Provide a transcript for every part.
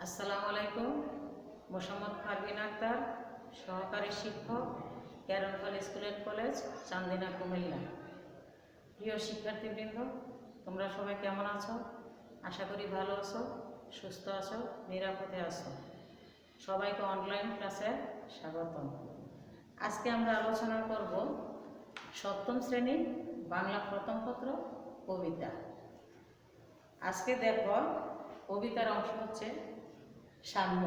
আসসালামু আলাইকুম। মোসাম্মদ পারভিন আক্তার, সহকারী শিক্ষক, ক্যারনফল school and college, Chandina, Comilla. প্রিয় শিক্ষার্থীবৃন্দ, তোমরা সবাই কেমন আছো? আশা করি ভালো আছো, সুস্থ আছো, নিরাপদে আছো। সবাইকে অনলাইন ক্লাসে স্বাগতম। আজকে আমরা আলোচনা করব সপ্তম শ্রেণী বাংলা প্রথম পত্র কবিতা। আজকে দেখো, কবিতার অংশ হচ্ছে সাম্য।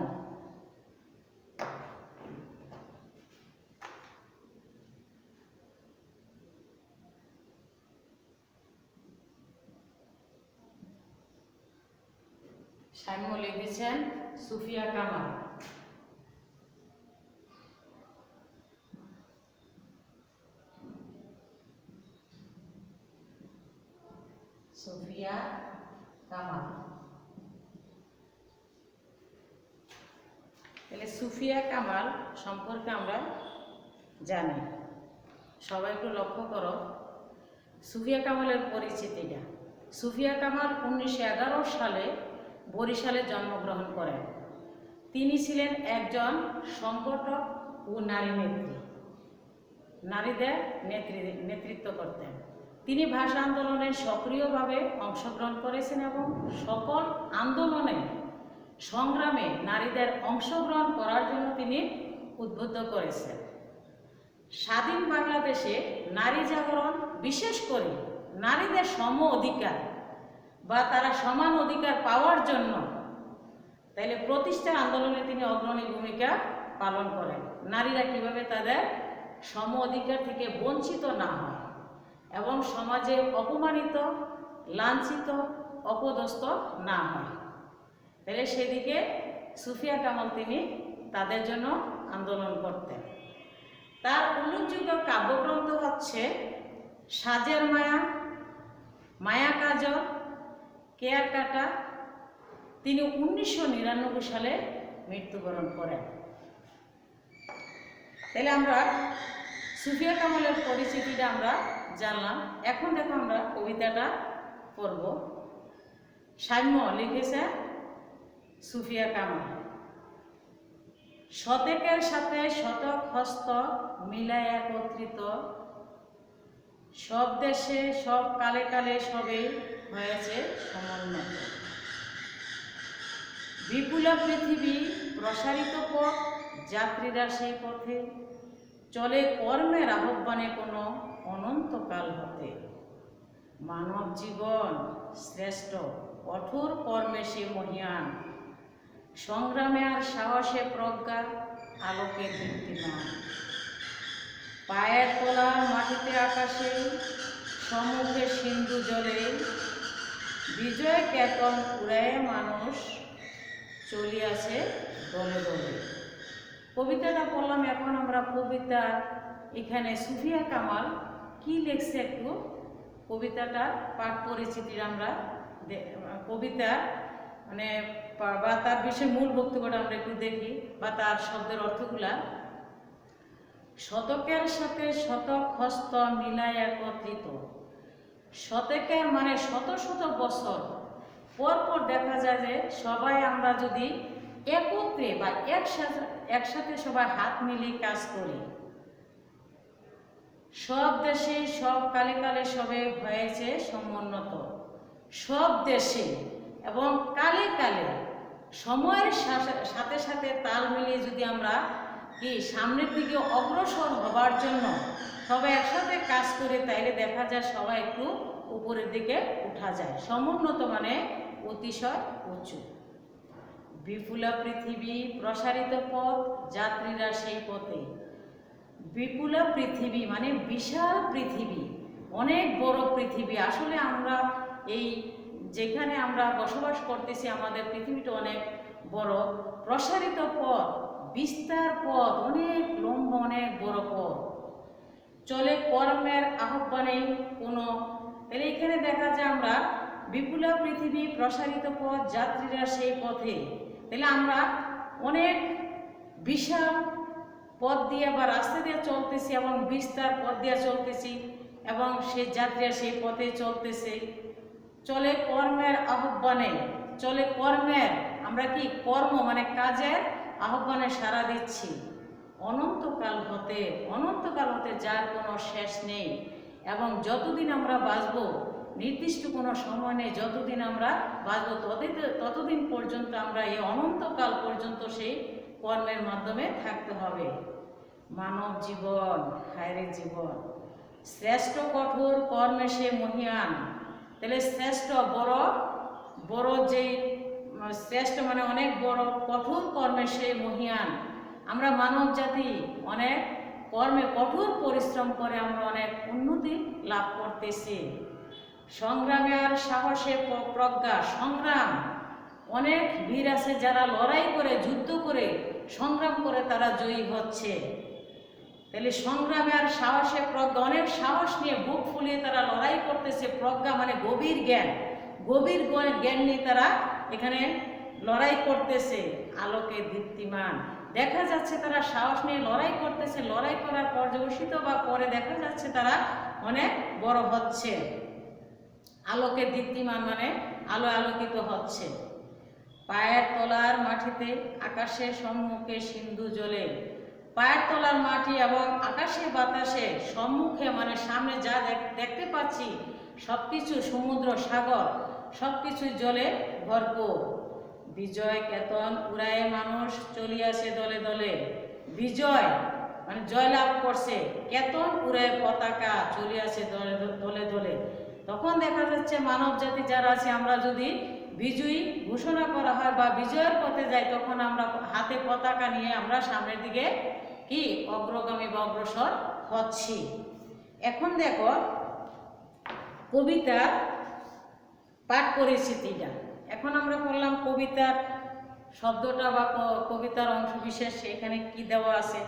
সাম্য লিখেছেন সুফিয়া কামাল। সুফিয়া কামাল। তাহলে সুফিয়া কামাল সম্পর্কে আমরা জানি। সবাই একটু লক্ষ্য করো সুফিয়া কামালের পরিচিতিটা। সুফিয়া কামাল 1911 সালে বরিশালে জন্মগ্রহণ করেন। তিনি ছিলেন একজন সংগঠক ও নারী নেত্রী। নারীদের নেতৃত্ব করতেন। তিনি ভাষা আন্দোলনে সক্রিয়ভাবে অংশগ্রহণ করেছেন এবং সকল আন্দোলনে সংগ্রামে নারীদের অংশগ্রহণ করার জন্য তিনি উদ্বুদ্ধ করেছেন। স্বাধীন বাংলাদেশে নারী জাগরণ, বিশেষ করে নারীদের সম অধিকার বা তারা সমান অধিকার পাওয়ার জন্য তাইলে প্রতিষ্ঠা আন্দোলনে তিনি অগ্রণী ভূমিকা পালন করেন। নারীরা কিভাবে তাদের সম অধিকার থেকে বঞ্চিত না হয় এবং সমাজে অপমানিত, লাঞ্ছিত, অপদস্থ না হয়, তাহলে সেদিকে সুফিয়া কামাল তিনি তাদের জন্য আন্দোলন করতেন। তার উল্লেখযোগ্য কাব্যগ্রন্থ হচ্ছে সাজের মায়া, মায়া কাজল, কেয়ার কাটা। তিনি 1999 সালে মৃত্যুবরণ করেন। তাহলে আমরা সুফিয়া কামালের পরিচিতিটা আমরা জানলাম। এখন দেখো আমরা কবিতাটা পড়ব। সাম্য লিখেছে সুফিয়া কামাল। শতকের সাথে শতক হস্ত মিলায় একত্রিত, সব দেশে সব কালে কালে সবে হয়েছে সমুন্নত। বিপুলা পৃথিবী প্রসারিত পথ, যাত্রীরা সেই পথে চলে কর্মের আহ্বানে কোনো অনন্তকাল হতে। মানব জীবন শ্রেষ্ঠ, কঠোর কর্মে সে মহিয়ান, সংগ্রামে আর সাহসে প্রজ্ঞা, আলোকে দীপ্তিমান। পায়ের তলার মাটিতে আকাশে, সম্মুখে সিন্ধু জলে, বিজয় কেতন উড়ায় মানুষ চলিয়াছে দলে দলে। কবিতাটা পড়লাম। এখন আমরা কবিতা এখানে সুফিয়া কামাল কি লিখছে একটু কবিতাটা পাঠ পরিচিতির আমরা কবিতা মানে বা তার বিষয়ে মূল বক্তব্যটা আমরা একটু দেখি বা তার শব্দের অর্থগুলা। শতকের সাথে শতক হস্ত মিলায় একত্রিত। শতকের মানে শত শত বছর পর পর দেখা যায় যে সবাই আমরা যদি একত্রে বা একসাথে সবাই হাত মিলিয়ে কাজ করি, সব দেশে সব কালে কালে সবে হয়েছে সমুন্নত। সব দেশে এবং কালে কালে সময়ের সাথে সাথে তাল মিলিয়ে যদি আমরা কি সামনের দিকে অগ্রসর হবার জন্য সবাই একসাথে কাজ করে, তাইলে দেখা যায় সবাই একটু উপরের দিকে উঠা যায়। সমুন্নত মানে অতিশয় উঁচু। বিপুলা পৃথিবী প্রসারিত পথ, যাত্রীরা সেই পথে। বিপুলা পৃথিবী মানে বিশাল পৃথিবী, অনেক বড় পৃথিবী। আসলে আমরা এই যেখানে আমরা বসবাস করতেছি আমাদের পৃথিবীটা অনেক বড়। প্রসারিত পথ, বিস্তার পথ, অনেক লম্বা, অনেক বড় পথ। চলে কর্মের আহ্বানে কোনো, তাহলে এখানে দেখা যায় আমরা বিপুলা পৃথিবী প্রসারিত পথ, যাত্রীরা সেই পথে। তাহলে আমরা অনেক বিশাল পথ দিয়ে বা রাস্তা দিয়ে চলতেছি এবং বিস্তার পথ দিয়ে চলতেছি এবং সেই যাত্রীরা সেই পথে চলতেছে। চলে কর্মের আহ্বানে, চলে কর্মের আমরা কি কর্ম মানে কাজের আহ্বানে সাড়া দিচ্ছি। অনন্তকাল হতে যার কোনো শেষ নেই, এবং যতদিন আমরা বাঁচব, নির্দিষ্ট কোনো সময় নেই, যতদিন আমরা বাঁচব ততদিন পর্যন্ত আমরা এই অনন্তকাল পর্যন্ত সেই কর্মের মাধ্যমে থাকতে হবে। মানব জীবন, হায়রে জীবন, শ্রেষ্ঠ কঠোর কর্মে সে মহিয়ান। তাহলে শ্রেষ্ঠ বড় বড় যেই শ্রেষ্ঠ মানে অনেক বড়, কঠোর কর্মে সে মহিয়ান। আমরা মানব জাতি অনেক কর্মে কঠোর পরিশ্রম করে আমরা অনেক উন্নতি লাভ করতেছি। সংগ্রামে আর সাহসে প্রজ্ঞা, সংগ্রাম, অনেক বীর আছে যারা লড়াই করে, যুদ্ধ করে, সংগ্রাম করে তারা জয়ী হচ্ছে। তাহলে সংগ্রামে আর সাহসে প্রজ্ঞা, অনেক সাহস নিয়ে বুক ফুলিয়ে তারা লড়াই করতেছে। প্রজ্ঞা মানে গভীর জ্ঞান, গভীর জ্ঞান নিয়ে তারা এখানে লড়াই করতেছে। আলোকে দীপ্তিমান, দেখা যাচ্ছে তারা সাহস নিয়ে লড়াই করতেছে, লড়াই করার পর্যবসিত বা পরে দেখা যাচ্ছে তারা অনেক বড় হচ্ছে। আলোকে দীপ্তিমান মানে আলো আলোকিত হচ্ছে। পায়ের তলার মাটিতে আকাশের সম্মুখে সিন্ধু জ্বলে। পায়ের তলার মাটি এবং আকাশে বাতাসে সম্মুখে মানে সামনে যা দেখতে পাচ্ছি সবকিছু, সমুদ্র সাগর সবকিছু জলে ভরপুর। বিজয় কেতন উড়ায়ে মানুষ চলিয়াছে দলে দলে। বিজয় মানে জয়লাভ করছে, কেতন উড়ায়ে পতাকা চলিয়াছে দলে দলে দলে। তখন দেখা যাচ্ছে মানব জাতি যারা আছে, আমরা যদি বিজয়ী ঘোষণা করা হয় বা বিজয়ের পথে যাই, তখন আমরা হাতে পতাকা নিয়ে আমরা সামনের দিকে কি অগ্রগামী বা অগ্রসর হচ্ছি। এখন দেখো কবিতার পাঠ পরিস্থিতিটা। এখন আমরা বললাম কবিতার শব্দটা বা কবিতার অংশ বিশেষ এখানে কি দেওয়া আছে।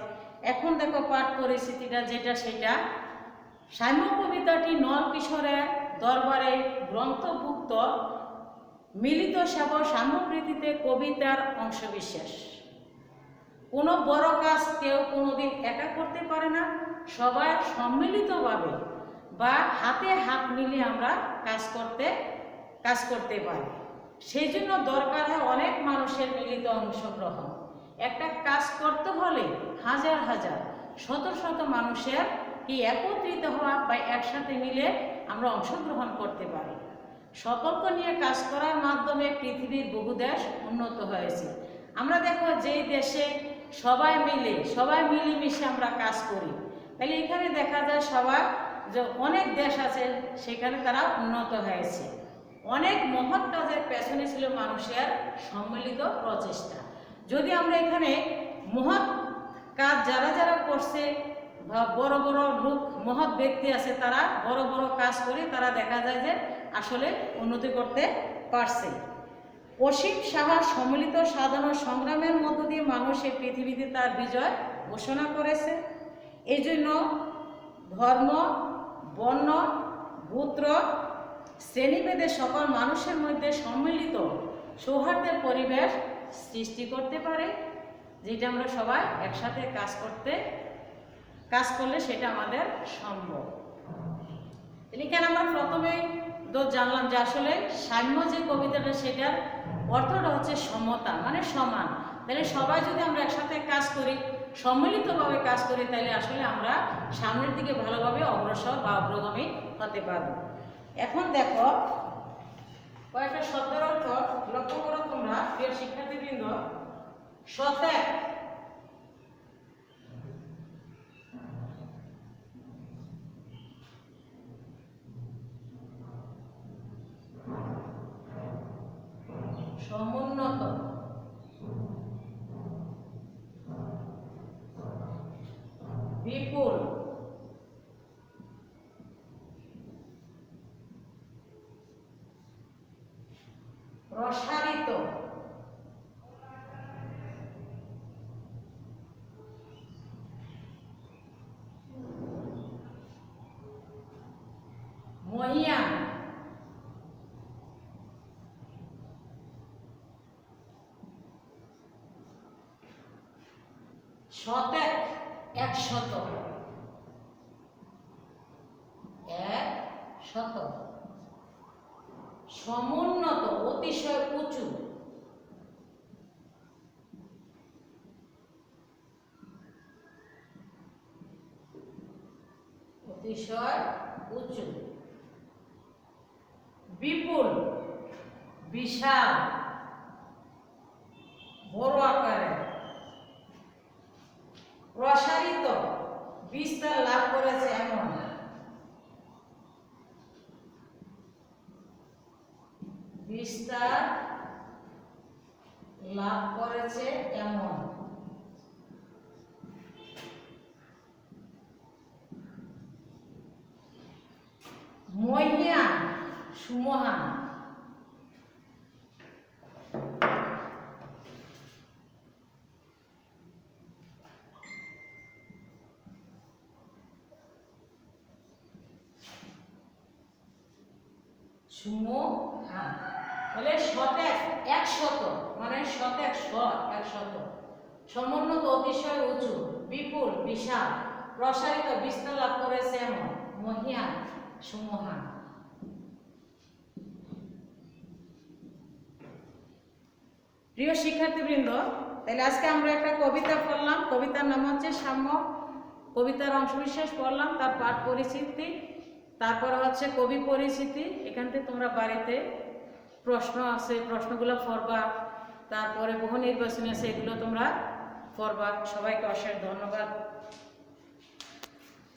এখন দেখো পাঠ পরিস্থিতিটা যেটা, সেটা সাম্য কবিতাটি নর কিশোরের দরবারে গ্রন্থভুক্ত মিলিত সেবা সাম্যপ্রীতিতে কবিতার অংশবিশেষ। কোনো বড় কাজ কেউ কোনোদিন একা করতে পারে না, সবাই সম্মিলিতভাবে বা হাতে হাত মিলিয়ে আমরা কাজ করতে পারি। সেই জন্য দরকার হয় অনেক মানুষের মিলিত অংশগ্রহণ। একটা কাজ করতে হলে হাজার হাজার শত শত মানুষের কি একত্রিত হওয়া বা একসাথে মিলে আমরা অংশগ্রহণ করতে পারি। সতর্ক নিয়ে কাজ করার মাধ্যমে পৃথিবীর বহু দেশ উন্নত হয়েছে। আমরা দেখো যেই দেশে সবাই মিলেমিশে আমরা কাজ করি, তাহলে এখানে দেখা যায় সবার যে অনেক দেশ আছে সেখানে তারা উন্নত হয়েছে। অনেক মহৎ কাজের পেছনে ছিল মানুষের সম্মিলিত প্রচেষ্টা। যদি আমরা এখানে মহৎ কাজ যারা যারা করছে বা বড় বড় লোক মহৎ ব্যক্তি আছে, তারা বড় বড় কাজ করে তারা দেখা যায় যে আসলে উন্নতি করতে পারছে। অসীম সাহস, সম্মিলিত সাধন ও সংগ্রামের মধ্য দিয়ে মানুষ এই পৃথিবীতে তার বিজয় ঘোষণা করেছে। এই জন্য ধর্ম, বর্ণ, গোত্র, শ্রেণীভেদে সকল মানুষের মধ্যে সম্মিলিত সৌহার্দ্যের পরিবেশ সৃষ্টি করতে পারে, যেটা আমরা সবাই একসাথে কাজ করলে সেটা আমাদের সম্ভব। এখানে আমরা প্রথমেই তো জানলাম যে আসলে সাম্য যে কবিতাটা, সেটার অর্থটা হচ্ছে সমতা মানে সমান। তাহলে সবাই যদি আমরা একসাথে কাজ করি, সম্মিলিতভাবে কাজ করি, তাহলে আসলে আমরা সামনের দিকে ভালোভাবে অগ্রসর বা অগ্রগামী হতে পারব। এখন দেখো কয়েকটা শব্দের অর্থ লক্ষ্য করো তোমরা প্রিয় শিক্ষার্থীবৃন্দ। সতেজ, সমুন্নত, বিপুল, প্রসারিত, মহিয়ান, শতেক, একশত, সমুন্নত, অতিশয় উঁচু, অতিশয় উঁচু। বিপুল, বিশাল, বড় আকারের। প্রসারিত, বিস্তার লাভ করেছে এমন। বিস্তার লাভ করেছে এমন। মহীয়ান, সুমহান। সুমহান বলে শতেক, একশত মানে শতেক, একশত। সমুন্নত, অতিশয় উঁচু। বিপুল, বিশাল। প্রসারিত, বিস্তার লাভ করেছে এমন। মহীয়ান, সুমহান। প্রিয় শিক্ষার্থীবৃন্দ, তাহলে আজকে আমরা একটা কবিতা পড়লাম। কবিতার নাম হচ্ছে সাম্য। কবিতার অংশবিশেষ পড়লাম, তার পাঠ পরিচিতি, তারপরে হচ্ছে কবি পরিচিতি। এখান থেকে তোমরা বাড়িতে প্রশ্ন আছে, প্রশ্নগুলো পড়বা। তারপরে বহু নির্বাচনী আছে, এগুলো তোমরা পড়বা। সবাইকে অশেষ ধন্যবাদ।